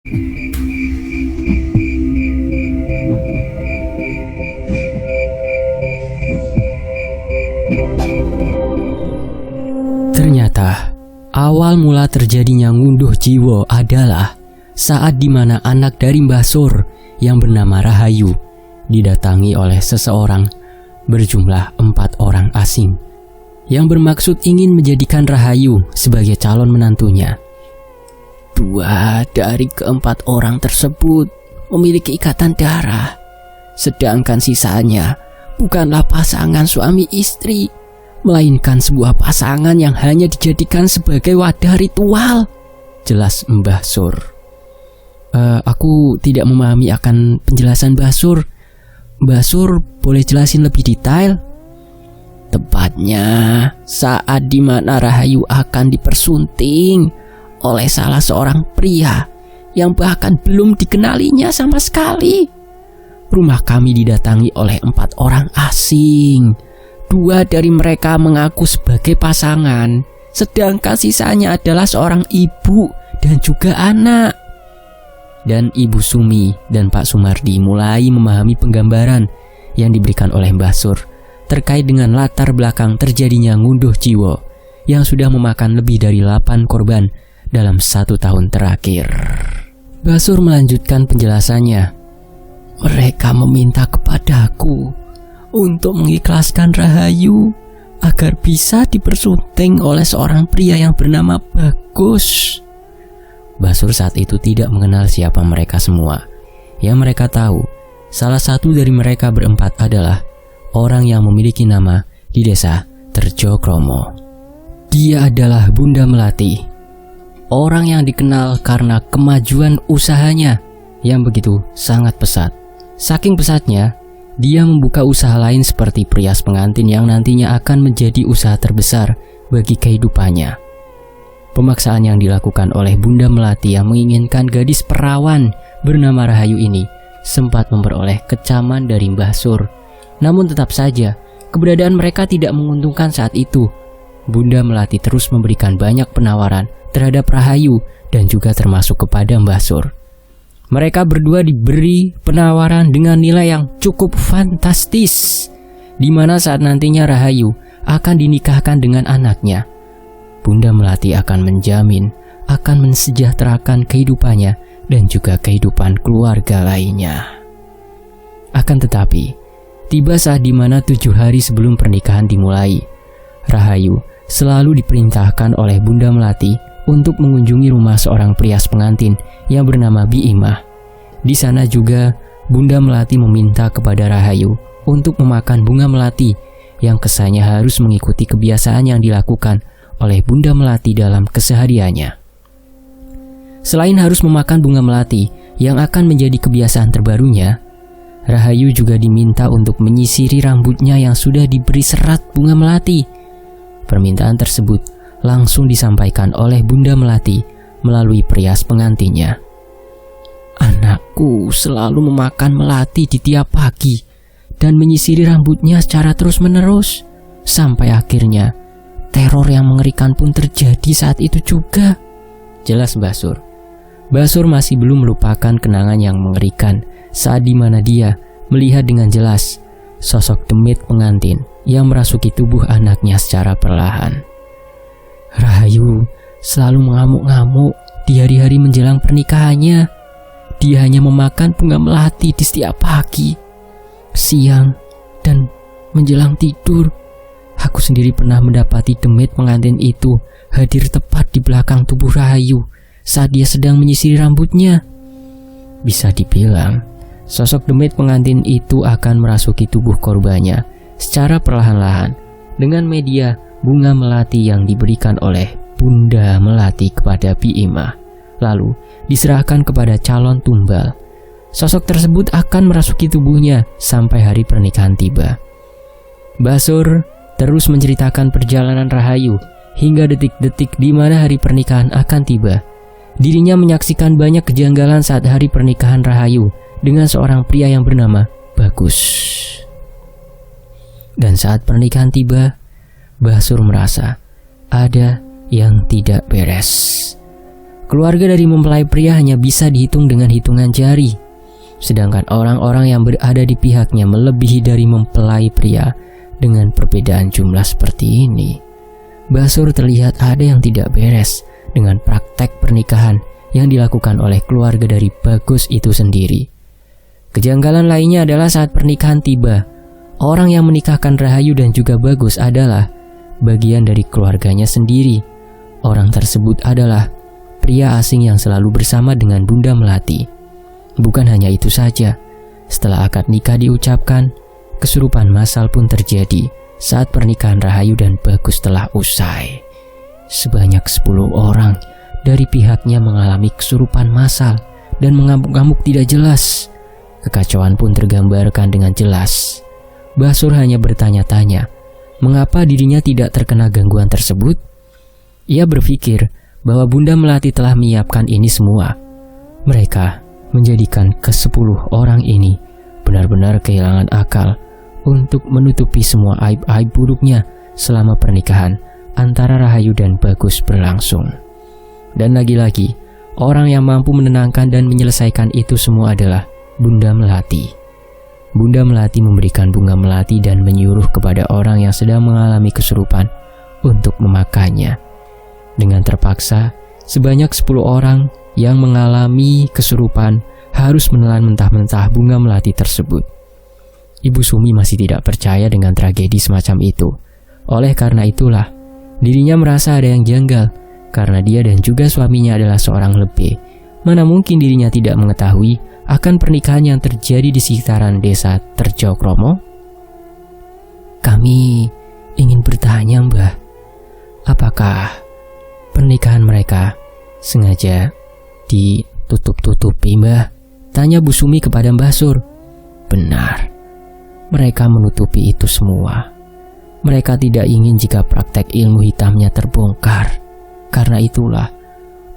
Ternyata awal mula terjadinya ngunduh jiwa adalah saat dimana anak dari Mbah Sur yang bernama Rahayu didatangi oleh seseorang berjumlah 4 orang asing yang bermaksud ingin menjadikan Rahayu sebagai calon menantunya. 2 dari ke-4 orang tersebut memiliki ikatan darah, sedangkan sisanya bukanlah pasangan suami istri, melainkan sebuah pasangan yang hanya dijadikan sebagai wadah ritual, jelas Mbah Sur. Aku tidak memahami akan penjelasan Mbah Sur. Mbah Sur boleh jelasin lebih detail? Tepatnya saat dimana Rahayu akan dipersunting oleh salah seorang pria yang bahkan belum dikenalinya sama sekali. Rumah kami didatangi oleh 4 orang asing. 2 dari mereka mengaku sebagai pasangan, sedangkan sisanya adalah seorang ibu dan juga anak. Dan Ibu Sumi dan Pak Sumardi mulai memahami penggambaran yang diberikan oleh Mbah Sur terkait dengan latar belakang terjadinya ngunduh jiwa yang sudah memakan lebih dari 8 korban dalam 1 tahun terakhir. Mbah Sur melanjutkan penjelasannya. Mereka meminta kepadaku untuk mengikhlaskan Rahayu agar bisa dipersunting oleh seorang pria yang bernama Bagus. Mbah Sur saat itu tidak mengenal siapa mereka semua. Yang mereka tahu, salah satu dari mereka berempat adalah orang yang memiliki nama di desa Terjokromo. Dia adalah Bunda Melati, orang yang dikenal karena kemajuan usahanya yang begitu sangat pesat. Saking pesatnya, dia membuka usaha lain seperti perias pengantin yang nantinya akan menjadi usaha terbesar bagi kehidupannya. Pemaksaan yang dilakukan oleh Bunda Melati yang menginginkan gadis perawan bernama Rahayu ini sempat memperoleh kecaman dari Mbah Sur. Namun tetap saja, keberadaan mereka tidak menguntungkan saat itu. Bunda Melati terus memberikan banyak penawaran terhadap Rahayu dan juga termasuk kepada Mbah Sur. Mereka berdua diberi penawaran dengan nilai yang cukup fantastis, di mana saat nantinya Rahayu akan dinikahkan dengan anaknya, Bunda Melati akan menjamin akan mensejahterakan kehidupannya dan juga kehidupan keluarga lainnya. Akan tetapi, tiba saat dimana 7 hari sebelum pernikahan dimulai, Rahayu selalu diperintahkan oleh Bunda Melati untuk mengunjungi rumah seorang perias pengantin yang bernama Bi Imah. Di sana juga Bunda Melati meminta kepada Rahayu untuk memakan bunga melati yang kesannya harus mengikuti kebiasaan yang dilakukan oleh Bunda Melati dalam kesehariannya. Selain harus memakan bunga melati yang akan menjadi kebiasaan terbarunya, Rahayu juga diminta untuk menyisiri rambutnya yang sudah diberi serat bunga melati. Permintaan tersebut langsung disampaikan oleh Bunda Melati melalui perias pengantinnya. Anakku selalu memakan melati di tiap pagi dan menyisiri rambutnya secara terus-menerus, sampai akhirnya teror yang mengerikan pun terjadi saat itu juga, jelas Mbah Sur. Mbah Sur masih belum melupakan kenangan yang mengerikan saat dimana dia melihat dengan jelas sosok demit pengantin yang merasuki tubuh anaknya secara perlahan. Rahayu selalu mengamuk-ngamuk di hari-hari menjelang pernikahannya. Dia hanya memakan bunga melati di setiap pagi, siang, dan menjelang tidur. Aku sendiri pernah mendapati demit pengantin itu hadir tepat di belakang tubuh Rahayu saat dia sedang menyisiri rambutnya. Bisa dibilang, sosok demit pengantin itu akan merasuki tubuh korbannya secara perlahan-lahan dengan media bunga melati yang diberikan oleh Bunda Melati kepada Bi Imah, lalu diserahkan kepada calon tumbal. Sosok tersebut akan merasuki tubuhnya sampai hari pernikahan tiba. Mbah Sur terus menceritakan perjalanan Rahayu hingga detik-detik di mana hari pernikahan akan tiba. Dirinya menyaksikan banyak kejanggalan saat hari pernikahan Rahayu dengan seorang pria yang bernama Bagus. Dan saat pernikahan tiba, Mbah Sur merasa ada yang tidak beres. Keluarga dari mempelai pria hanya bisa dihitung dengan hitungan jari. Sedangkan orang-orang yang berada di pihaknya melebihi dari mempelai pria dengan perbedaan jumlah seperti ini. Mbah Sur terlihat ada yang tidak beres dengan praktek pernikahan yang dilakukan oleh keluarga dari Bagus itu sendiri. Kejanggalan lainnya adalah saat pernikahan tiba, orang yang menikahkan Rahayu dan juga Bagus adalah bagian dari keluarganya sendiri. Orang tersebut adalah pria asing yang selalu bersama dengan Bunda Melati. Bukan hanya itu saja, setelah akad nikah diucapkan, kesurupan massal pun terjadi saat pernikahan Rahayu dan Bagus telah usai. Sebanyak 10 orang dari pihaknya mengalami kesurupan massal dan mengamuk-ngamuk tidak jelas. Kekacauan pun tergambarkan dengan jelas. Mbah Sur hanya bertanya-tanya, mengapa dirinya tidak terkena gangguan tersebut? Ia berpikir bahwa Bunda Melati telah menyiapkan ini semua. Mereka menjadikan ke-10 orang ini benar-benar kehilangan akal untuk menutupi semua aib-aib buruknya selama pernikahan antara Rahayu dan Bagus berlangsung. Dan lagi-lagi, orang yang mampu menenangkan dan menyelesaikan itu semua adalah Bunda Melati. Bunda Melati memberikan bunga melati dan menyuruh kepada orang yang sedang mengalami kesurupan untuk memakannya. Dengan terpaksa, sebanyak 10 orang yang mengalami kesurupan harus menelan mentah-mentah bunga melati tersebut. Ibu Sumi masih tidak percaya dengan tragedi semacam itu. Oleh karena itulah, dirinya merasa ada yang janggal, karena dia dan juga suaminya adalah seorang lebe. Mana mungkin dirinya tidak mengetahui akan pernikahan yang terjadi di sekitaran desa Terjokromo? Kami ingin bertanya, Mbah, apakah pernikahan mereka sengaja ditutup-tutupi, Mbah? Tanya Bu Sumi kepada Mbah Sur. Benar, mereka menutupi itu semua. Mereka tidak ingin jika praktek ilmu hitamnya terbongkar. Karena itulah,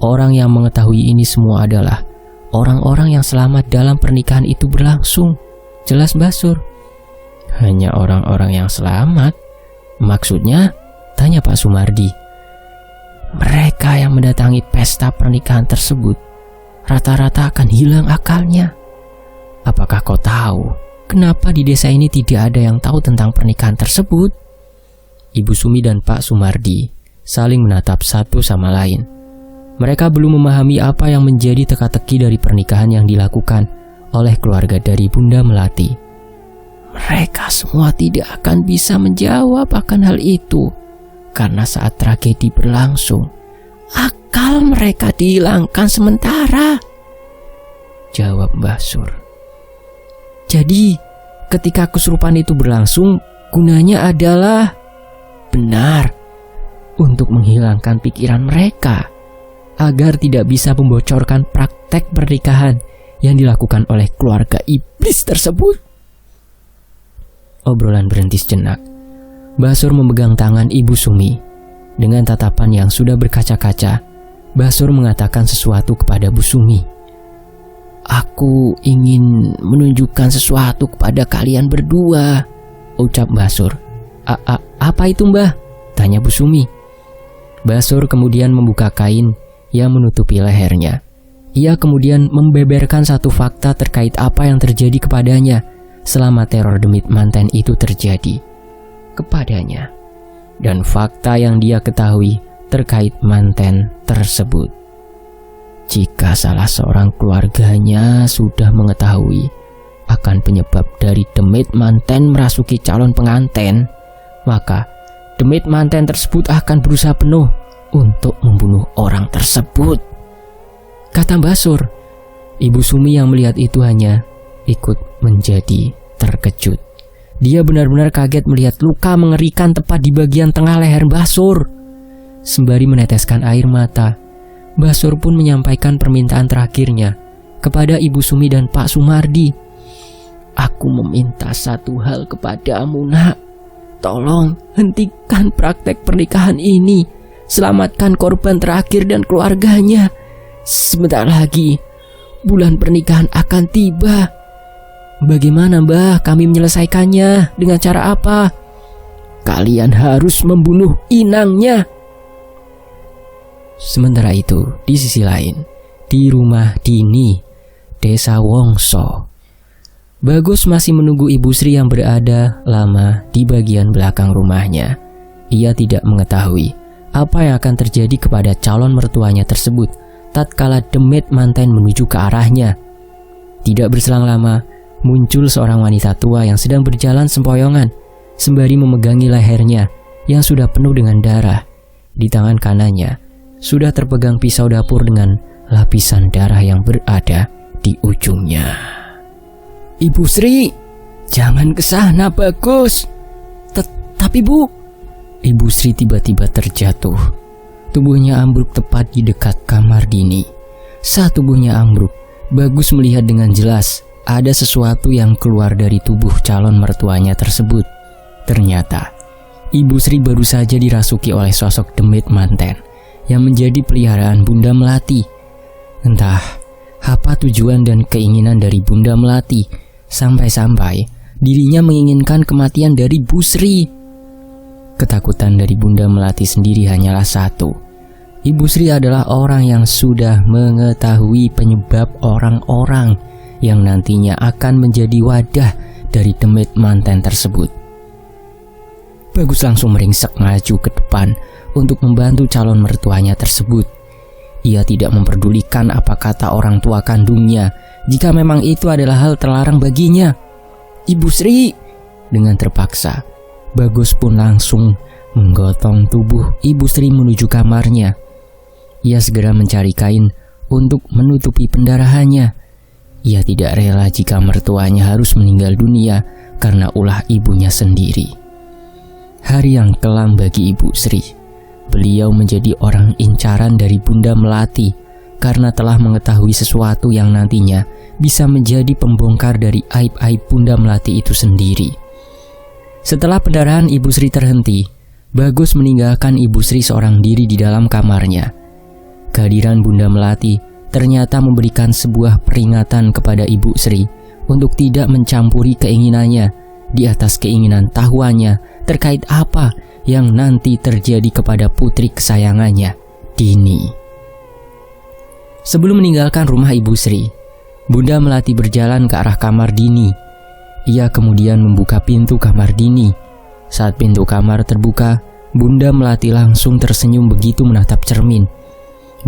orang yang mengetahui ini semua adalah orang-orang yang selamat dalam pernikahan itu berlangsung. Jelas Mbah Sur. Hanya orang-orang yang selamat? Maksudnya? Tanya Pak Sumardi. Mereka yang mendatangi pesta pernikahan tersebut rata-rata akan hilang akalnya. Apakah kau tahu kenapa di desa ini tidak ada yang tahu tentang pernikahan tersebut? Ibu Sumi dan Pak Sumardi saling menatap satu sama lain. Mereka belum memahami apa yang menjadi teka-teki dari pernikahan yang dilakukan oleh keluarga dari Bunda Melati. Mereka semua tidak akan bisa menjawab akan hal itu, karena saat tragedi berlangsung, akal mereka dihilangkan sementara. Jawab Mbah Sur. Jadi, ketika kesurupan itu berlangsung, gunanya adalah benar untuk menghilangkan pikiran mereka, agar tidak bisa membocorkan praktek pernikahan yang dilakukan oleh keluarga iblis tersebut. Obrolan berhenti sejenak. Mbah Sur memegang tangan Ibu Sumi. Dengan tatapan yang sudah berkaca-kaca, Mbah Sur mengatakan sesuatu kepada Bu Sumi. Aku ingin menunjukkan sesuatu kepada kalian berdua, ucap Mbah Sur. Apa itu, Mbah? Tanya Bu Sumi. Mbah Sur kemudian membuka kain yang menutupi lehernya. Ia kemudian membeberkan satu fakta terkait apa yang terjadi kepadanya selama teror demit manten itu terjadi kepadanya, dan fakta yang dia ketahui terkait manten tersebut. Jika salah seorang keluarganya sudah mengetahui akan penyebab dari demit manten merasuki calon pengantin, maka demit manten tersebut akan berusaha penuh untuk membunuh orang tersebut, kata Mbah Sur. Ibu Sumi yang melihat itu hanya ikut menjadi terkejut. Dia benar-benar kaget melihat luka mengerikan tepat di bagian tengah leher Mbah Sur. Sembari meneteskan air mata, Mbah Sur pun menyampaikan permintaan terakhirnya kepada Ibu Sumi dan Pak Sumardi. Aku meminta satu hal kepadamu, Nak. Tolong hentikan praktek pernikahan ini. Selamatkan korban terakhir dan keluarganya. Sebentar lagi bulan pernikahan akan tiba. Bagaimana, Mbah, kami menyelesaikannya? Dengan cara apa? Kalian harus membunuh inangnya. Sementara itu, di sisi lain, di rumah Dini, Desa Wongso, Bagus masih menunggu Ibu Sri yang berada lama di bagian belakang rumahnya. Ia tidak mengetahui apa yang akan terjadi kepada calon mertuanya tersebut tatkala demit manten menuju ke arahnya. Tidak berselang lama, muncul seorang wanita tua yang sedang berjalan sempoyongan sembari memegangi lehernya yang sudah penuh dengan darah. Di tangan kanannya sudah terpegang pisau dapur dengan lapisan darah yang berada di ujungnya. "Ibu Sri, jangan ke sana, Bagus." Tapi Bu, Ibu Sri tiba-tiba terjatuh. Tubuhnya ambruk tepat di dekat kamar Dini. Saat tubuhnya ambruk, Bagus melihat dengan jelas ada sesuatu yang keluar dari tubuh calon mertuanya tersebut. Ternyata Ibu Sri baru saja dirasuki oleh sosok demit manten yang menjadi peliharaan Bunda Melati. Entah apa tujuan dan keinginan dari Bunda Melati, sampai-sampai dirinya menginginkan kematian dari Bu Sri. Ketakutan dari Bunda Melati sendiri hanyalah satu. Ibu Sri adalah orang yang sudah mengetahui penyebab orang-orang yang nantinya akan menjadi wadah dari demit manten tersebut. Bagus langsung meringsek maju ke depan untuk membantu calon mertuanya tersebut. Ia tidak memperdulikan apa kata orang tua kandungnya jika memang itu adalah hal terlarang baginya. "Ibu Sri!" Dengan terpaksa, Bagus pun langsung menggotong tubuh Ibu Sri menuju kamarnya. Ia segera mencari kain untuk menutupi pendarahannya. Ia tidak rela jika mertuanya harus meninggal dunia karena ulah ibunya sendiri. Hari yang kelam bagi Ibu Sri. Beliau menjadi orang incaran dari Bunda Melati karena telah mengetahui sesuatu yang nantinya bisa menjadi pembongkar dari aib-aib Bunda Melati itu sendiri. Setelah pendarahan Ibu Sri terhenti, Bagus meninggalkan Ibu Sri seorang diri di dalam kamarnya. Kehadiran Bunda Melati ternyata memberikan sebuah peringatan kepada Ibu Sri untuk tidak mencampuri keinginannya di atas keinginan tahuannya terkait apa yang nanti terjadi kepada putri kesayangannya, Dini. Sebelum meninggalkan rumah Ibu Sri, Bunda Melati berjalan ke arah kamar Dini. Ia kemudian membuka pintu kamar Dini. Saat pintu kamar terbuka, Bunda Melati langsung tersenyum begitu menatap cermin.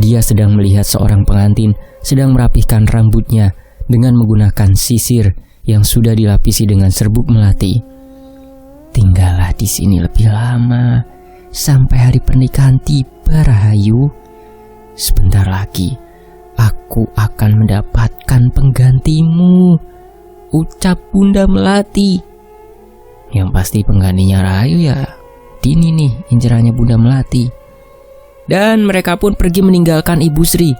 Dia sedang melihat seorang pengantin sedang merapihkan rambutnya dengan menggunakan sisir yang sudah dilapisi dengan serbuk melati. "Tinggallah di sini lebih lama sampai hari pernikahan tiba, Rahayu. Sebentar lagi aku akan mendapatkan penggantimu," ucap Bunda Melati. Yang pasti penggantinya Rahayu ya Dini nih, incerannya Bunda Melati. Dan mereka pun pergi meninggalkan Ibu Sri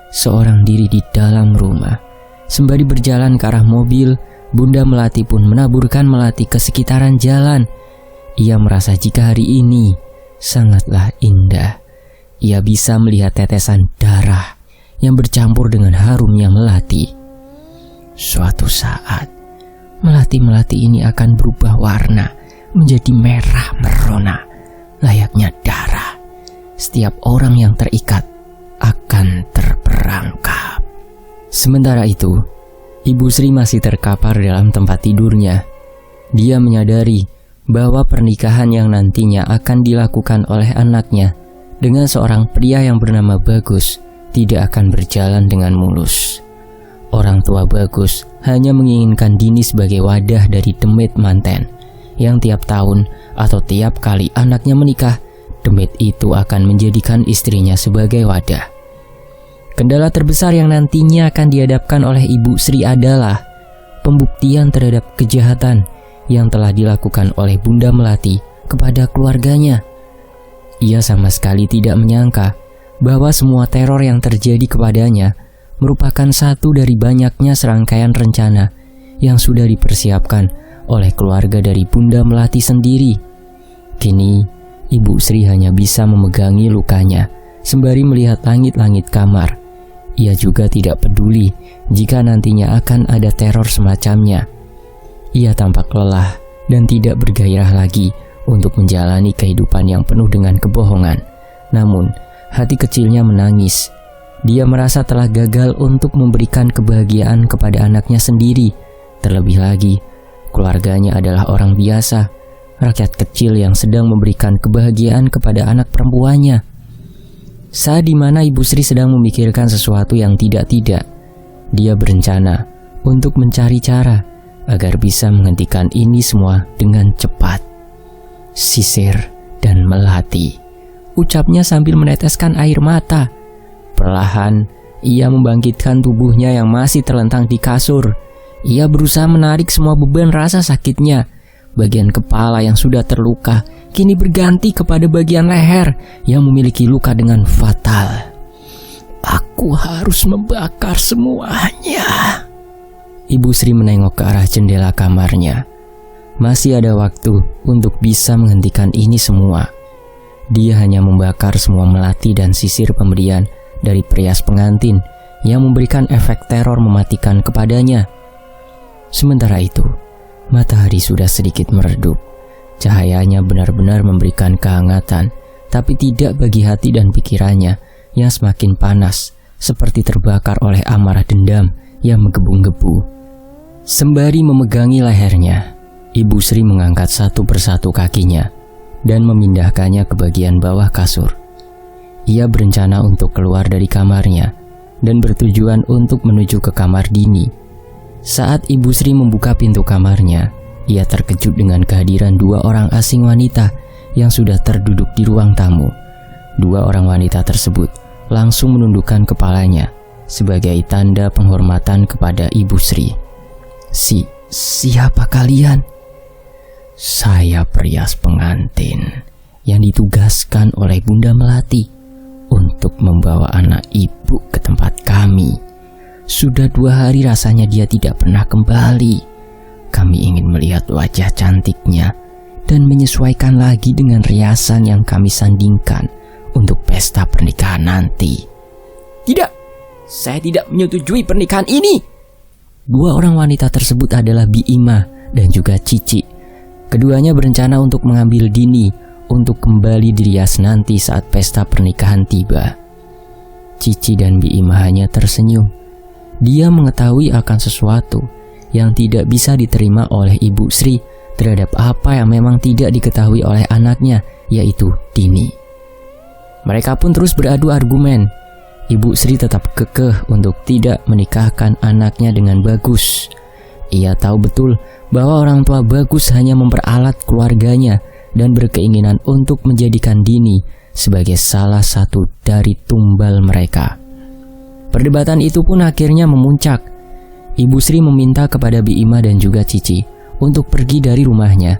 seorang diri di dalam rumah. Sembari berjalan ke arah mobil, Bunda Melati pun menaburkan melati ke sekitaran jalan. Ia merasa jika hari ini sangatlah indah. Ia bisa melihat tetesan darah yang bercampur dengan harumnya melati. Suatu saat, melati-melati ini akan berubah warna menjadi merah merona, layaknya darah. Setiap orang yang terikat akan terperangkap. Sementara itu, Ibu Sri masih terkapar dalam tempat tidurnya. Dia menyadari bahwa pernikahan yang nantinya akan dilakukan oleh anaknya dengan seorang pria yang bernama Bagus tidak akan berjalan dengan mulus. Orang tua Bagus hanya menginginkan Dini sebagai wadah dari demit manten yang tiap tahun atau tiap kali anaknya menikah, demit itu akan menjadikan istrinya sebagai wadah. Kendala terbesar yang nantinya akan dihadapkan oleh Ibu Sri adalah pembuktian terhadap kejahatan yang telah dilakukan oleh Bunda Melati kepada keluarganya. Ia sama sekali tidak menyangka bahwa semua teror yang terjadi kepadanya merupakan satu dari banyaknya serangkaian rencana yang sudah dipersiapkan oleh keluarga dari Bunda Melati sendiri. Kini, Ibu Sri hanya bisa memegangi lukanya sembari melihat langit-langit kamar. Ia juga tidak peduli jika nantinya akan ada teror semacamnya. Ia tampak lelah dan tidak bergairah lagi untuk menjalani kehidupan yang penuh dengan kebohongan. Namun, hati kecilnya menangis. Dia merasa telah gagal untuk memberikan kebahagiaan kepada anaknya sendiri. Terlebih lagi, keluarganya adalah orang biasa, rakyat kecil yang sedang memberikan kebahagiaan kepada anak perempuannya. Saat dimana Ibu Sri sedang memikirkan sesuatu yang tidak-tidak, dia berencana untuk mencari cara agar bisa menghentikan ini semua dengan cepat. Sisir dan melati, ucapnya sambil meneteskan air mata. Perlahan, ia membangkitkan tubuhnya yang masih terlentang di kasur. Ia berusaha menarik semua beban rasa sakitnya. Bagian kepala yang sudah terluka kini berganti kepada bagian leher yang memiliki luka dengan fatal. Aku harus membakar semuanya. Ibu Sri menengok ke arah jendela kamarnya. Masih ada waktu untuk bisa menghentikan ini semua. Dia hanya membakar semua melati dan sisir pemberian dari perias pengantin yang memberikan efek teror mematikan kepadanya. Sementara itu, matahari sudah sedikit meredup. Cahayanya benar-benar memberikan kehangatan, tapi tidak bagi hati dan pikirannya yang semakin panas, seperti terbakar oleh amarah dendam yang menggebu-gebu. Sembari memegangi lehernya, Ibu Sri mengangkat satu persatu kakinya dan memindahkannya ke bagian bawah kasur. Ia berencana untuk keluar dari kamarnya dan bertujuan untuk menuju ke kamar Dini. Saat Ibu Sri membuka pintu kamarnya, ia terkejut dengan kehadiran dua orang asing wanita yang sudah terduduk di ruang tamu. Dua orang wanita tersebut langsung menundukkan kepalanya sebagai tanda penghormatan kepada Ibu Sri. Siapa kalian? Saya perias pengantin yang ditugaskan oleh Bunda Melati untuk membawa anak ibu ke tempat kami. Sudah 2 hari rasanya dia tidak pernah kembali. Kami ingin melihat wajah cantiknya dan menyesuaikan lagi dengan riasan yang kami sandingkan untuk pesta pernikahan nanti. Tidak, saya tidak menyetujui pernikahan ini. Dua orang wanita tersebut adalah Bi Ima dan juga Cici. Keduanya berencana untuk mengambil Dini untuk kembali dirias nanti saat pesta pernikahan tiba. Cici dan Bi Ima hanya tersenyum. Dia mengetahui akan sesuatu yang tidak bisa diterima oleh Ibu Sri terhadap apa yang memang tidak diketahui oleh anaknya, yaitu Dini. Mereka pun terus beradu argumen. Ibu Sri tetap kekeh untuk tidak menikahkan anaknya dengan Bagus. Ia tahu betul bahwa orang tua Bagus hanya memperalat keluarganya dan berkeinginan untuk menjadikan Dini sebagai salah satu dari tumbal mereka. Perdebatan itu pun akhirnya memuncak. Ibu Sri meminta kepada Bi Ima dan juga Cici untuk pergi dari rumahnya.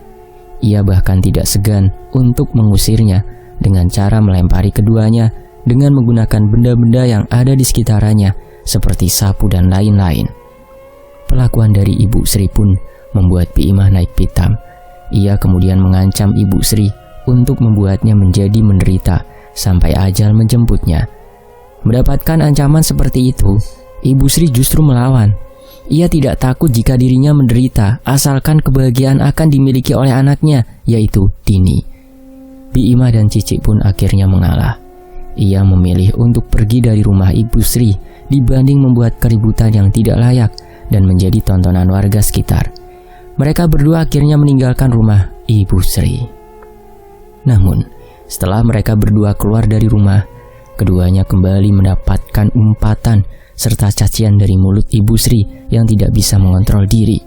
Ia bahkan tidak segan untuk mengusirnya dengan cara melempari keduanya dengan menggunakan benda-benda yang ada di sekitarnya seperti sapu dan lain-lain. Perlakuan dari Ibu Sri pun membuat Bi Ima naik pitam. Ia kemudian mengancam Ibu Sri untuk membuatnya menjadi menderita sampai ajal menjemputnya. Mendapatkan ancaman seperti itu, Ibu Sri justru melawan. Ia tidak takut jika dirinya menderita asalkan kebahagiaan akan dimiliki oleh anaknya, yaitu Dini. Bi Ima dan Cici pun akhirnya mengalah. Ia memilih untuk pergi dari rumah Ibu Sri dibanding membuat keributan yang tidak layak dan menjadi tontonan warga sekitar. Mereka berdua akhirnya meninggalkan rumah Ibu Sri. Namun, setelah mereka berdua keluar dari rumah, keduanya kembali mendapatkan umpatan serta cacian dari mulut Ibu Sri yang tidak bisa mengontrol diri.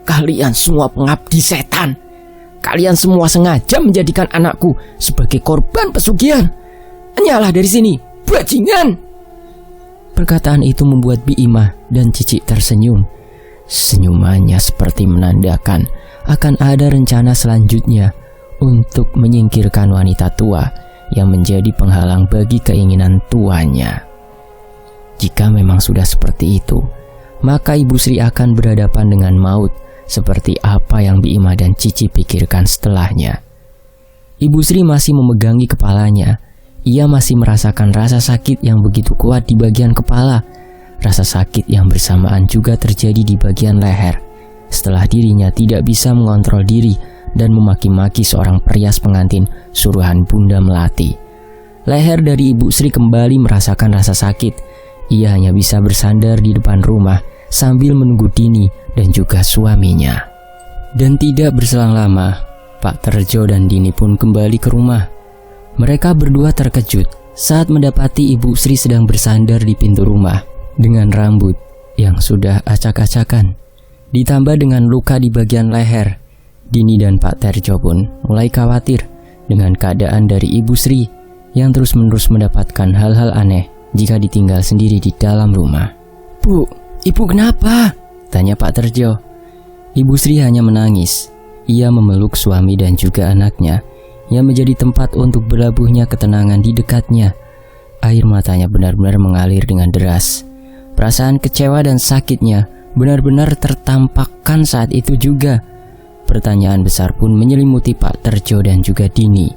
Kalian semua pengabdi setan. Kalian semua sengaja menjadikan anakku sebagai korban pesugihan. Nyala dari sini, bajingan! Perkataan itu membuat Bi Ima dan Cici tersenyum. Senyumannya seperti menandakan akan ada rencana selanjutnya untuk menyingkirkan wanita tua yang menjadi penghalang bagi keinginan tuanya. Jika memang sudah seperti itu, maka Ibu Sri akan berhadapan dengan maut seperti apa yang Bi Ima dan Cici pikirkan setelahnya. Ibu Sri masih memegangi kepalanya. Ia masih merasakan rasa sakit yang begitu kuat di bagian kepala. Rasa sakit yang bersamaan juga terjadi di bagian leher setelah dirinya tidak bisa mengontrol diri dan memaki-maki seorang perias pengantin suruhan Bunda Melati. leher dari Ibu Sri kembali merasakan rasa sakit. Ia hanya bisa bersandar di depan rumah sambil menunggu Dini dan juga suaminya. Dan tidak berselang lama, Pak Terjo dan Dini pun kembali ke rumah. Mereka berdua terkejut saat mendapati Ibu Sri sedang bersandar di pintu rumah dengan rambut yang sudah acak-acakan, ditambah dengan luka di bagian leher. Dini dan Pak Terjo pun mulai khawatir dengan keadaan dari Ibu Sri yang terus-menerus mendapatkan hal-hal aneh jika ditinggal sendiri di dalam rumah. "Bu, Ibu kenapa?" tanya Pak Terjo. Ibu Sri hanya menangis. Ia memeluk suami dan juga anaknya yang menjadi tempat untuk berlabuhnya ketenangan di dekatnya. Air matanya benar-benar mengalir dengan deras. Perasaan kecewa dan sakitnya benar-benar tertampakkan saat itu juga. Pertanyaan besar pun menyelimuti Pak Terjo dan juga Dini.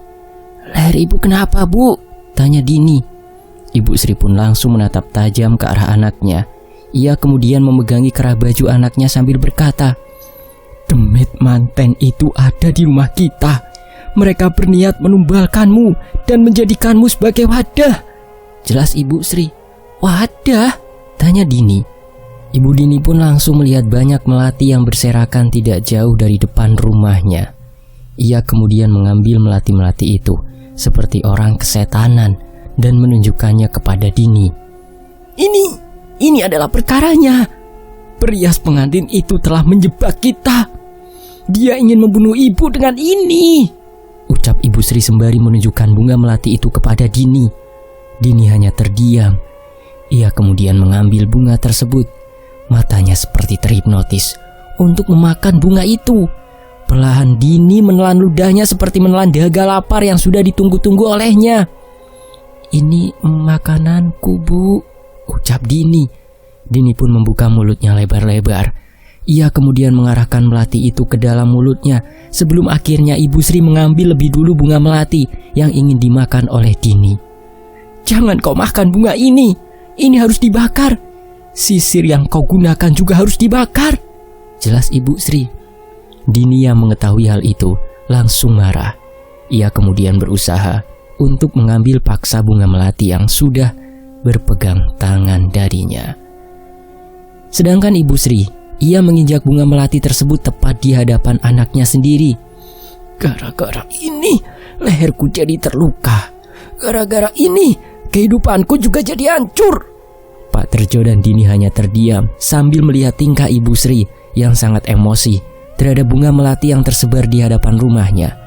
"Leher Ibu kenapa, Bu?" tanya Dini. Ibu Sri pun langsung menatap tajam ke arah anaknya. Ia kemudian memegangi kerah baju anaknya sambil berkata, "Demit manten itu ada di rumah kita. Mereka berniat menumbalkanmu dan menjadikanmu sebagai wadah." Jelas Ibu Sri. "Wadah?" tanya Dini. Ibu Dini pun langsung melihat banyak melati yang berserakan tidak jauh dari depan rumahnya. Ia kemudian mengambil melati-melati itu seperti orang kesetanan dan menunjukkannya kepada Dini. Ini adalah perkaranya. Perias pengantin itu telah menjebak kita. Dia ingin membunuh Ibu dengan ini," ucap Ibu Sri sembari menunjukkan bunga melati itu kepada Dini. Dini hanya terdiam. Ia kemudian mengambil bunga tersebut. Matanya seperti terhipnotis untuk memakan bunga itu. Perlahan Dini menelan ludahnya seperti menelan dahaga lapar yang sudah ditunggu-tunggu olehnya. "Ini makananku, Bu," ucap Dini. Dini pun membuka mulutnya lebar-lebar. Ia kemudian mengarahkan melati itu ke dalam mulutnya sebelum akhirnya Ibu Sri mengambil lebih dulu bunga melati yang ingin dimakan oleh Dini. "Jangan kau makan bunga ini. Ini harus dibakar. Sisir yang kau gunakan juga harus dibakar," jelas Ibu Sri. Dini yang mengetahui hal itu langsung marah. Ia kemudian berusaha untuk mengambil paksa bunga melati yang sudah berpegang tangan darinya. Sedangkan Ibu Sri, ia menginjak bunga melati tersebut tepat di hadapan anaknya sendiri. "Gara-gara ini leherku jadi terluka. Gara-gara ini kehidupanku juga jadi hancur." Pak Terjo dan Dini hanya terdiam sambil melihat tingkah Ibu Sri yang sangat emosi terhadap bunga melati yang tersebar di hadapan rumahnya.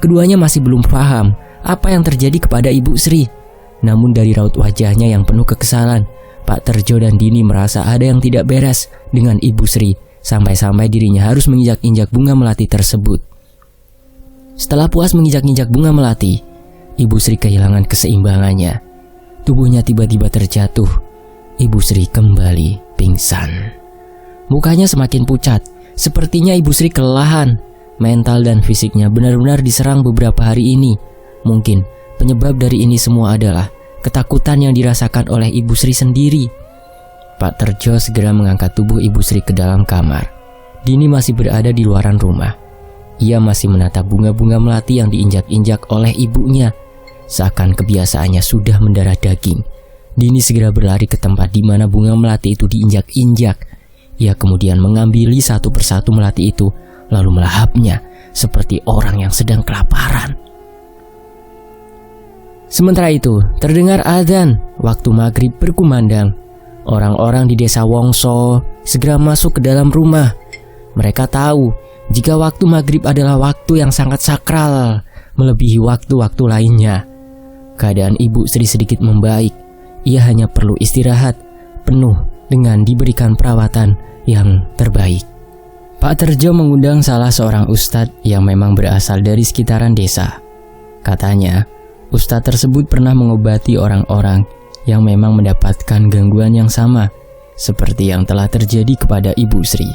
Keduanya masih belum paham apa yang terjadi kepada Ibu Sri. Namun dari raut wajahnya yang penuh kekesalan, Pak Terjo dan Dini merasa ada yang tidak beres dengan Ibu Sri, sampai-sampai dirinya harus menginjak-injak bunga melati tersebut. Setelah puas menginjak-injak bunga melati, Ibu Sri kehilangan keseimbangannya. Tubuhnya tiba-tiba terjatuh. Ibu Sri kembali pingsan. Mukanya semakin pucat. Sepertinya Ibu Sri kelelahan. Mental dan fisiknya benar-benar diserang beberapa hari ini. Mungkin penyebab dari ini semua adalah ketakutan yang dirasakan oleh Ibu Sri sendiri. Pak Terjo segera mengangkat tubuh Ibu Sri ke dalam kamar. Dini masih berada di luaran rumah. Ia masih menatap bunga-bunga melati yang diinjak-injak oleh ibunya. Seakan kebiasaannya sudah mendarah daging. Dini segera berlari ke tempat di mana bunga melati itu diinjak-injak. Ia kemudian mengambil satu persatu melati itu, lalu melahapnya seperti orang yang sedang kelaparan. Sementara itu, terdengar adzan waktu maghrib berkumandang. Orang-orang di desa Wongso segera masuk ke dalam rumah. Mereka tahu jika waktu maghrib adalah waktu yang sangat sakral, melebihi waktu-waktu lainnya. Keadaan Ibu Sri sedikit membaik. Ia hanya perlu istirahat penuh dengan diberikan perawatan yang terbaik. Pak Terjo mengundang salah seorang ustadz yang memang berasal dari sekitaran desa. Katanya, ustadz tersebut pernah mengobati orang-orang yang memang mendapatkan gangguan yang sama seperti yang telah terjadi kepada Ibu Sri.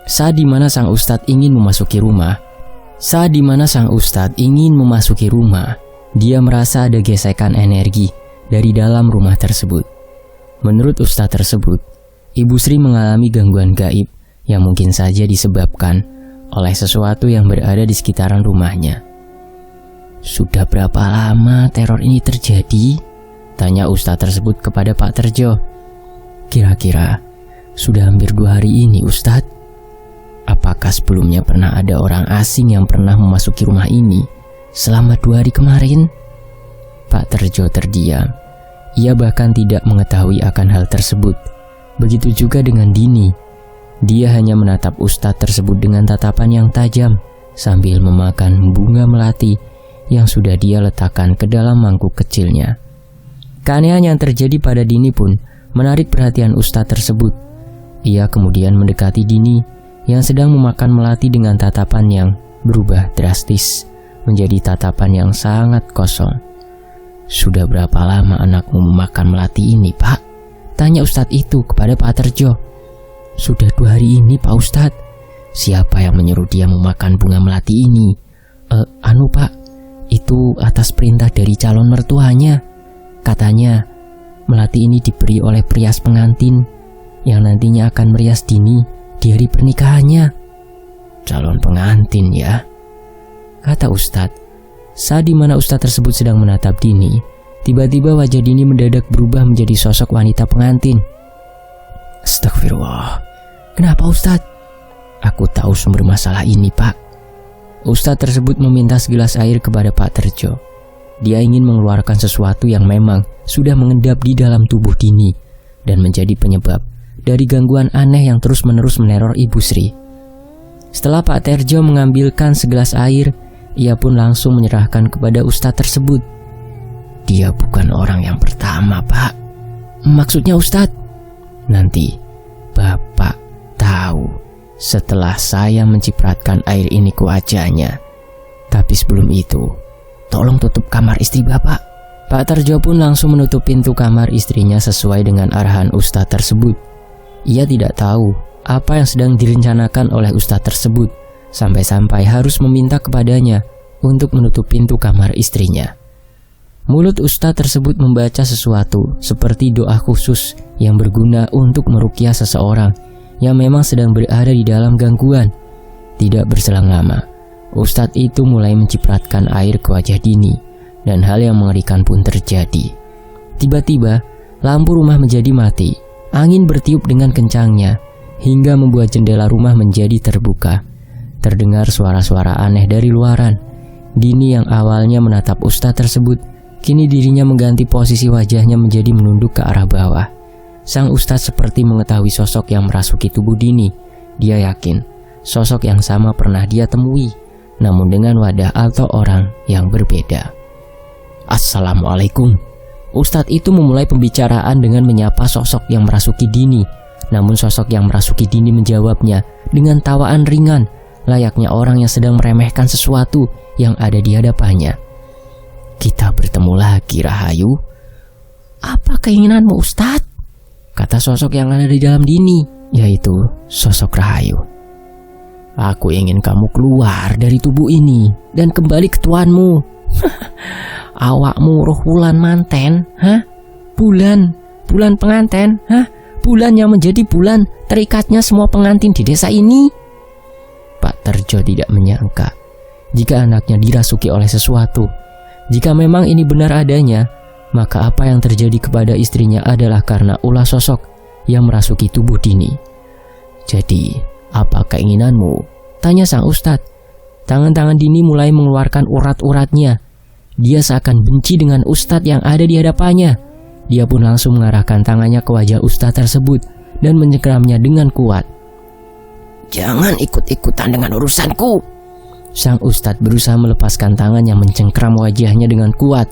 Saat dimana sang ustadz ingin memasuki rumah, dia merasa ada gesekan energi dari dalam rumah tersebut. Menurut ustadz tersebut, Ibu Sri mengalami gangguan gaib yang mungkin saja disebabkan oleh sesuatu yang berada di sekitaran rumahnya. Sudah berapa lama teror ini terjadi? Tanya ustadz tersebut kepada Pak Terjo. Kira-kira sudah hampir 2 hari ini, Ustadz. Apakah sebelumnya pernah ada orang asing yang pernah memasuki rumah ini selama 2 hari kemarin? Pak Terjo terdiam. Ia bahkan tidak mengetahui akan hal tersebut. Begitu juga dengan Dini. Dia hanya menatap ustadz tersebut dengan tatapan yang tajam sambil memakan bunga melati yang sudah dia letakkan ke dalam mangkuk kecilnya. Keanehan yang terjadi pada Dini pun menarik perhatian ustadz tersebut. Ia kemudian mendekati Dini yang sedang memakan melati dengan tatapan yang berubah drastis menjadi tatapan yang sangat kosong. Sudah berapa lama anakmu memakan melati ini, Pak? Tanya ustadz itu kepada Pak Terjo. Sudah 2 hari ini, Pak Ustadz. Siapa yang menyuruh dia memakan bunga melati ini? Pak, itu atas perintah dari calon mertuanya. Katanya melati ini diberi oleh perias pengantin yang nantinya akan merias Dini di hari pernikahannya. Calon pengantin ya, kata ustadz. Saat dimana ustadz tersebut sedang menatap Dini, tiba-tiba wajah Dini mendadak berubah menjadi sosok wanita pengantin. Astagfirullah. Kenapa Ustadz? Aku tahu sumber masalah ini, Pak. Ustadz tersebut meminta segelas air kepada Pak Terjo. Dia ingin mengeluarkan sesuatu yang memang sudah mengendap di dalam tubuh Dini dan menjadi penyebab dari gangguan aneh yang terus-menerus meneror Ibu Sri. Setelah Pak Terjo mengambilkan segelas air, ia pun langsung menyerahkan kepada ustadz tersebut. Dia bukan orang yang pertama, Pak. Maksudnya Ustadz? Nanti Bapak tahu setelah saya mencipratkan air ini ke wajahnya. Tapi sebelum itu, tolong tutup kamar istri Bapak. Pak Terjo pun langsung menutup pintu kamar istrinya sesuai dengan arahan ustadz tersebut. Ia tidak tahu apa yang sedang direncanakan oleh ustadz tersebut, sampai-sampai harus meminta kepadanya untuk menutup pintu kamar istrinya. Mulut ustadz tersebut membaca sesuatu seperti doa khusus yang berguna untuk meruqyah seseorang yang memang sedang berada di dalam gangguan. Tidak berselang lama, ustadz itu mulai mencipratkan air ke wajah Dini dan hal yang mengerikan pun terjadi. Tiba-tiba, lampu rumah menjadi mati, angin bertiup dengan kencangnya hingga membuat jendela rumah menjadi terbuka. Terdengar suara-suara aneh dari luaran. Dini yang awalnya menatap ustadz tersebut, kini dirinya mengganti posisi wajahnya menjadi menunduk ke arah bawah. Sang ustadz seperti mengetahui sosok yang merasuki tubuh Dini. Dia yakin sosok yang sama pernah dia temui, namun dengan wadah atau orang yang berbeda. Assalamualaikum. Ustadz itu memulai pembicaraan dengan menyapa sosok yang merasuki Dini. Namun sosok yang merasuki Dini menjawabnya dengan tawaan ringan, layaknya orang yang sedang meremehkan sesuatu yang ada di hadapannya. Kita bertemu lagi, Rahayu. Apa keinginanmu, Ustadz? Kata sosok yang ada di dalam Dini, yaitu sosok Rahayu. Aku ingin kamu keluar dari tubuh ini dan kembali ke tuanmu. Awakmu roh bulan manten, Bulan penganten, Bulan yang menjadi bulan terikatnya semua pengantin di desa ini. Pak Terjo tidak menyangka jika anaknya dirasuki oleh sesuatu. Jika memang ini benar adanya, maka apa yang terjadi kepada istrinya adalah karena ulah sosok yang merasuki tubuh Dini. Jadi, apa keinginanmu? Tanya sang ustadz. Tangan-tangan Dini mulai mengeluarkan urat-uratnya. Dia seakan benci dengan ustadz yang ada di hadapannya. Dia pun langsung mengarahkan tangannya ke wajah ustadz tersebut dan mencengkramnya dengan kuat. Jangan ikut-ikutan dengan urusanku. Sang ustadz berusaha melepaskan tangan yang mencengkram wajahnya dengan kuat.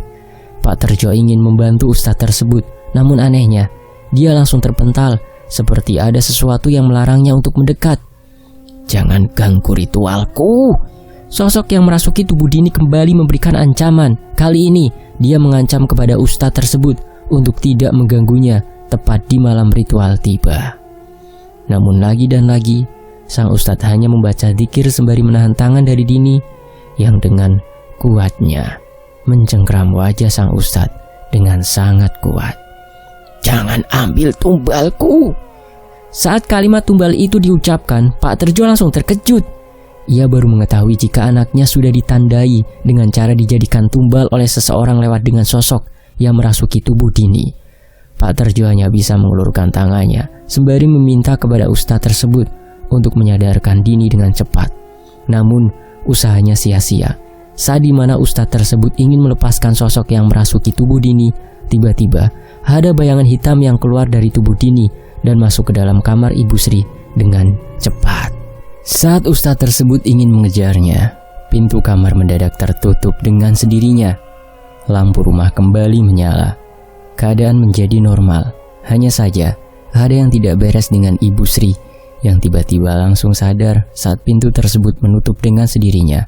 Pak Terjo ingin membantu ustadz tersebut, namun anehnya, dia langsung terpental, seperti ada sesuatu yang melarangnya untuk mendekat. Jangan ganggu ritualku. Sosok yang merasuki tubuh Dini kembali memberikan ancaman. Kali ini, dia mengancam kepada ustadz tersebut untuk tidak mengganggunya tepat di malam ritual tiba. Namun lagi dan lagi, sang ustadz hanya membaca dzikir sembari menahan tangan dari Dini yang dengan kuatnya mencengkram wajah sang ustadz dengan sangat kuat. Jangan ambil tumbalku. Saat kalimat tumbal itu diucapkan, Pak Terjo langsung terkejut. ia baru mengetahui jika anaknya sudah ditandai dengan cara dijadikan tumbal oleh seseorang lewat dengan sosok yang merasuki tubuh Dini. Pak Terjo hanya bisa mengulurkan tangannya sembari meminta kepada ustadz tersebut untuk menyadarkan Dini dengan cepat. Namun usahanya sia-sia. Saat dimana ustadz tersebut ingin melepaskan sosok yang merasuki tubuh Dini, tiba-tiba ada bayangan hitam yang keluar dari tubuh Dini dan masuk ke dalam kamar Ibu Sri dengan cepat. Saat ustadz tersebut ingin mengejarnya, pintu kamar mendadak tertutup dengan sendirinya. Lampu rumah kembali menyala. Keadaan menjadi normal. Hanya saja ada yang tidak beres dengan Ibu Sri yang tiba-tiba langsung sadar saat pintu tersebut menutup dengan sendirinya.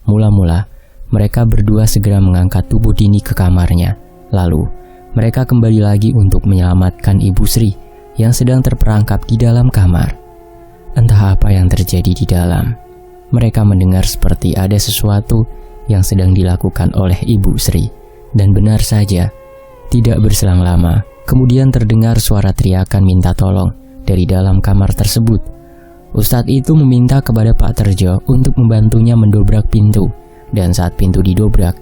Mula-mula mereka berdua segera mengangkat tubuh Dini ke kamarnya. Lalu mereka kembali lagi untuk menyelamatkan Ibu Sri yang sedang terperangkap di dalam kamar. Entah apa yang terjadi di dalam. Mereka mendengar seperti ada sesuatu yang sedang dilakukan oleh Ibu Sri. Dan benar saja, tidak berselang lama, kemudian terdengar suara teriakan minta tolong dari dalam kamar tersebut. Ustadz itu meminta kepada Pak Terjo untuk membantunya mendobrak pintu. Dan saat pintu didobrak,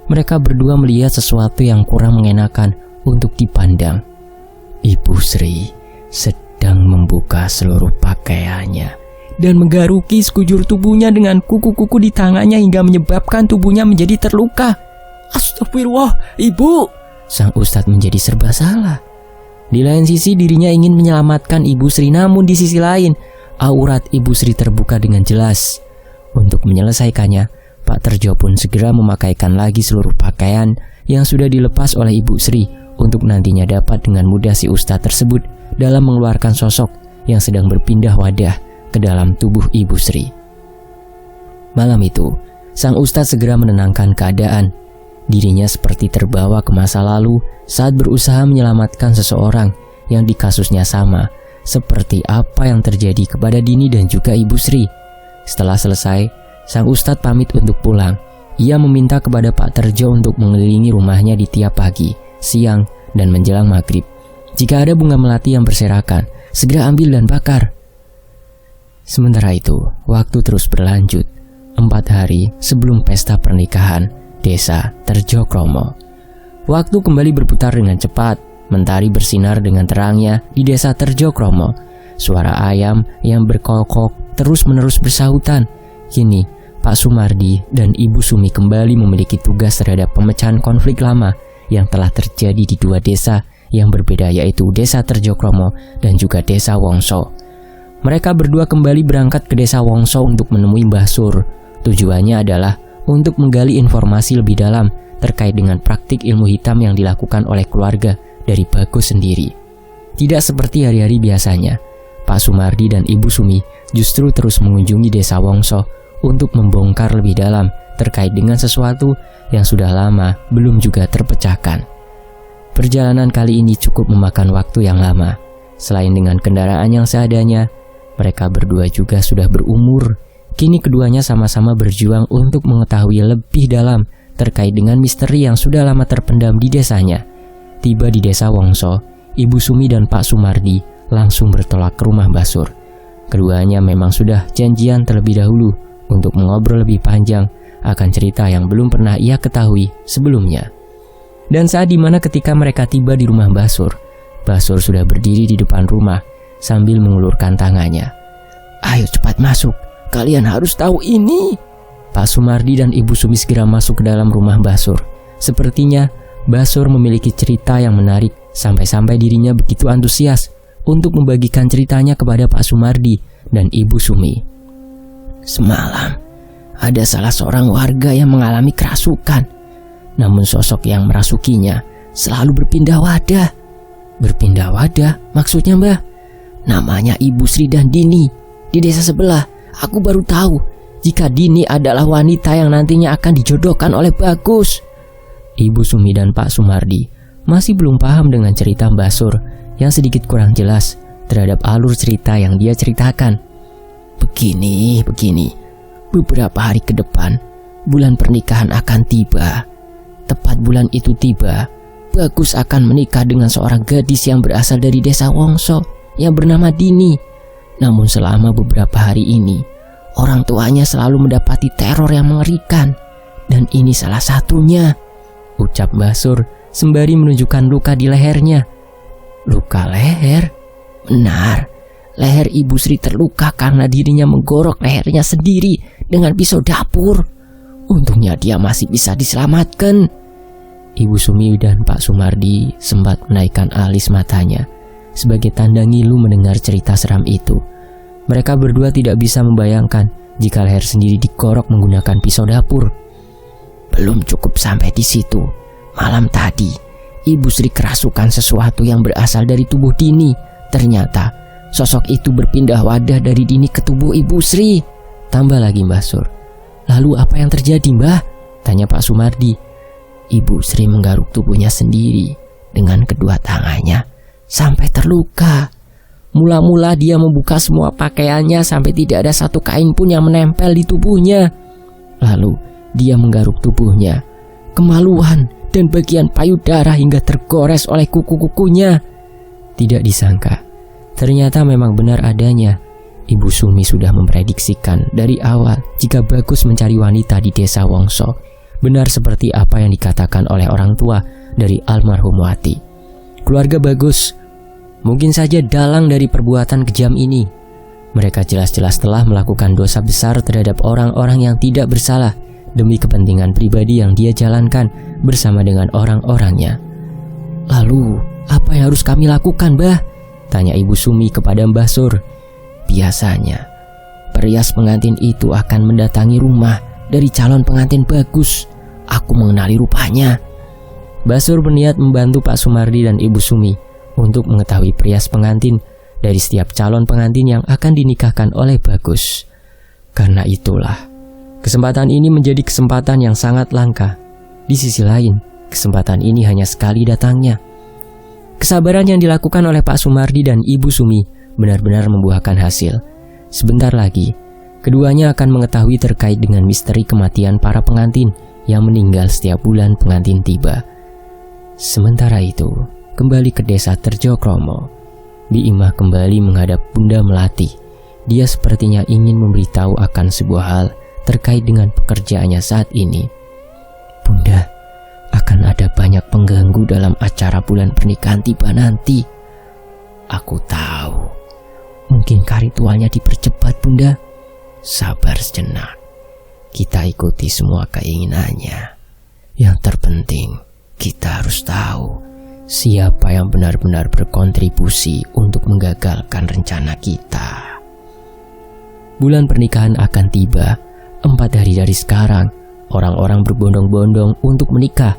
mereka berdua melihat sesuatu yang kurang mengenakan untuk dipandang. Ibu Sri sedang membuka seluruh pakaiannya dan menggaruki sekujur tubuhnya dengan kuku-kuku di tangannya hingga menyebabkan tubuhnya menjadi terluka. Astagfirullah, Ibu! Sang ustadz menjadi serba salah. Di lain sisi dirinya ingin menyelamatkan Ibu Sri, namun di sisi lain aurat Ibu Sri terbuka dengan jelas. Untuk menyelesaikannya, Pak Terjo pun segera memakaikan lagi seluruh pakaian yang sudah dilepas oleh Ibu Sri untuk nantinya dapat dengan mudah si ustadz tersebut dalam mengeluarkan sosok yang sedang berpindah wadah ke dalam tubuh Ibu Sri. Malam itu, sang ustadz segera menenangkan keadaan. Dirinya seperti terbawa ke masa lalu saat berusaha menyelamatkan seseorang yang di kasusnya sama seperti apa yang terjadi kepada Dini dan juga Ibu Sri. Setelah selesai, sang ustadz pamit untuk pulang. Ia meminta kepada Pak Terjo untuk mengelilingi rumahnya di tiap pagi, siang, dan menjelang maghrib. Jika ada bunga melati yang berserakan, segera ambil dan bakar. Sementara itu, waktu terus berlanjut. 4 hari sebelum pesta pernikahan Desa Terjo Kromo. Waktu kembali berputar dengan cepat. Mentari bersinar dengan terangnya di Desa Terjo Kromo. Suara ayam yang berkokok terus-menerus bersahutan. Kini, Pak Sumardi dan Ibu Sumi kembali memiliki tugas terhadap pemecahan konflik lama yang telah terjadi di dua desa yang berbeda, yaitu Desa Terjo Kromo dan juga Desa Wongso. Mereka berdua kembali berangkat ke Desa Wongso untuk menemui Mbah Sur. Tujuannya adalah untuk menggali informasi lebih dalam terkait dengan praktik ilmu hitam yang dilakukan oleh keluarga dari Bagus sendiri. Tidak seperti hari-hari biasanya, Pak Sumardi dan Ibu Sumi justru terus mengunjungi Desa Wongso untuk membongkar lebih dalam terkait dengan sesuatu yang sudah lama belum juga terpecahkan. Perjalanan kali ini cukup memakan waktu yang lama. Selain dengan kendaraan yang seadanya, mereka berdua juga sudah berumur. Kini keduanya sama-sama berjuang untuk mengetahui lebih dalam terkait dengan misteri yang sudah lama terpendam di desanya. Tiba di Desa Wongso, Ibu Sumi dan Pak Sumardi langsung bertolak ke rumah Mbah Sur. Keduanya memang sudah janjian terlebih dahulu untuk mengobrol lebih panjang akan cerita yang belum pernah ia ketahui sebelumnya. Dan saat dimana ketika mereka tiba di rumah Mbah Sur sudah berdiri di depan rumah sambil mengulurkan tangannya. "Ayo cepat masuk, kalian harus tahu ini." Pak Sumardi dan Ibu Sumi segera masuk ke dalam rumah Mbah Sur. Sepertinya Mbah Sur memiliki cerita yang menarik sampai-sampai dirinya begitu antusias untuk membagikan ceritanya kepada Pak Sumardi dan Ibu Sumi. "Semalam ada salah seorang warga yang mengalami kerasukan. Namun sosok yang merasukinya selalu berpindah wadah." "Berpindah wadah? Maksudnya, Mbah?" "Namanya Ibu Sri dan Dini. Di desa sebelah, aku baru tahu jika Dini adalah wanita yang nantinya akan dijodohkan oleh Bagus." Ibu Sumi dan Pak Sumardi masih belum paham dengan cerita Mbah Sur yang sedikit kurang jelas terhadap alur cerita yang dia ceritakan. Begini. Beberapa hari ke depan, bulan pernikahan akan tiba. Tepat bulan itu tiba, Bagus akan menikah dengan seorang gadis yang berasal dari Desa Wongso yang bernama Dini. Namun selama beberapa hari ini, orang tuanya selalu mendapati teror yang mengerikan. Dan ini salah satunya, ucap Mbah Sur sembari menunjukkan luka di lehernya. Luka leher? Benar, leher Ibu Sri terluka karena dirinya menggorok lehernya sendiri dengan pisau dapur. Untungnya dia masih bisa diselamatkan. Ibu Sumi dan Pak Sumardi sempat menaikkan alis matanya sebagai tanda ngilu mendengar cerita seram itu. Mereka berdua tidak bisa membayangkan jika leher sendiri digorok menggunakan pisau dapur. Belum cukup sampai di situ. Malam tadi, Ibu Sri kerasukan sesuatu yang berasal dari tubuh Dini. Ternyata sosok itu berpindah wadah dari Dini ke tubuh Ibu Sri. Tambah lagi Mbah Sur. Lalu apa yang terjadi, Mbah? Tanya Pak Sumardi. Ibu Sri menggaruk tubuhnya sendiri dengan kedua tangannya sampai terluka. Mula-mula dia membuka semua pakaiannya sampai tidak ada satu kain pun yang menempel di tubuhnya. Lalu dia menggaruk tubuhnya, kemaluan dan bagian payudara hingga tergores oleh kuku-kukunya. Tidak disangka, ternyata memang benar adanya. Ibu Sumi sudah memprediksikan dari awal jika Bagus mencari wanita di desa Wongso. Benar seperti apa yang dikatakan oleh orang tua dari almarhum Wati. Keluarga Bagus mungkin saja dalang dari perbuatan kejam ini. Mereka jelas-jelas telah melakukan dosa besar terhadap orang-orang yang tidak bersalah demi kepentingan pribadi yang dia jalankan bersama dengan orang-orangnya. Lalu, apa yang harus kami lakukan, Mbah? Tanya Ibu Sumi kepada Mbah Sur. Biasanya, perias pengantin itu akan mendatangi rumah dari calon pengantin Bagus. Aku mengenali rupanya. Mbah Sur berniat membantu Pak Sumardi dan Ibu Sumi untuk mengetahui perias pengantin dari setiap calon pengantin yang akan dinikahkan oleh Bagus. Karena itulah, kesempatan ini menjadi kesempatan yang sangat langka. Di sisi lain, kesempatan ini hanya sekali datangnya. Kesabaran yang dilakukan oleh Pak Sumardi dan Ibu Sumi benar-benar membuahkan hasil. Sebentar lagi, keduanya akan mengetahui terkait dengan misteri kematian para pengantin yang meninggal setiap bulan pengantin tiba. Sementara itu, kembali ke desa Terjokromo, Bi Imah kembali menghadap Bunda Melati. Dia sepertinya ingin memberitahu akan sebuah hal terkait dengan pekerjaannya saat ini. Bunda, akan ada banyak pengganggu dalam acara bulan pernikahan tiba nanti. Aku tahu. Mungkinkah ritualnya dipercepat, Bunda? Sabar sejenak. Kita ikuti semua keinginannya. Yang terpenting, kita harus tahu siapa yang benar-benar berkontribusi untuk menggagalkan rencana kita. Bulan pernikahan akan tiba. 4 hari dari sekarang, orang-orang berbondong-bondong untuk menikah.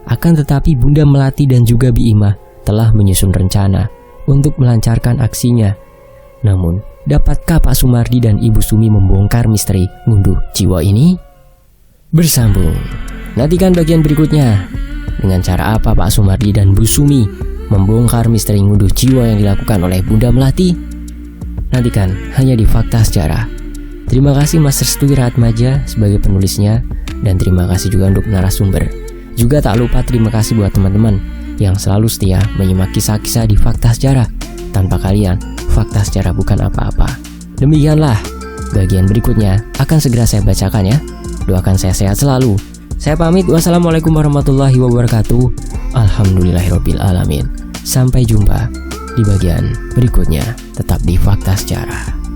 Akan tetapi Bunda Melati dan juga Bi Imah telah menyusun rencana untuk melancarkan aksinya. Namun, dapatkah Pak Sumardi dan Ibu Sumi membongkar misteri ngunduh jiwa ini? Bersambung. Nantikan bagian berikutnya. Dengan cara apa Pak Sumardi dan Bu Sumi membongkar misteri ngunduh jiwa yang dilakukan oleh Bunda Melati? Nantikan hanya di Fakta Sejarah. Terima kasih Mas Restui Ratmaja sebagai penulisnya, dan terima kasih juga untuk narasumber. Juga tak lupa terima kasih buat teman-teman yang selalu setia menyimak kisah-kisah di Fakta Sejarah. Tanpa kalian, Fakta Sejarah bukan apa-apa. Demikianlah, bagian berikutnya akan segera saya bacakan ya. Doakan saya sehat selalu. Saya pamit, wassalamualaikum warahmatullahi wabarakatuh. Alhamdulillahirabbil alamin. Sampai jumpa di bagian berikutnya, tetap di Fakta Sejarah.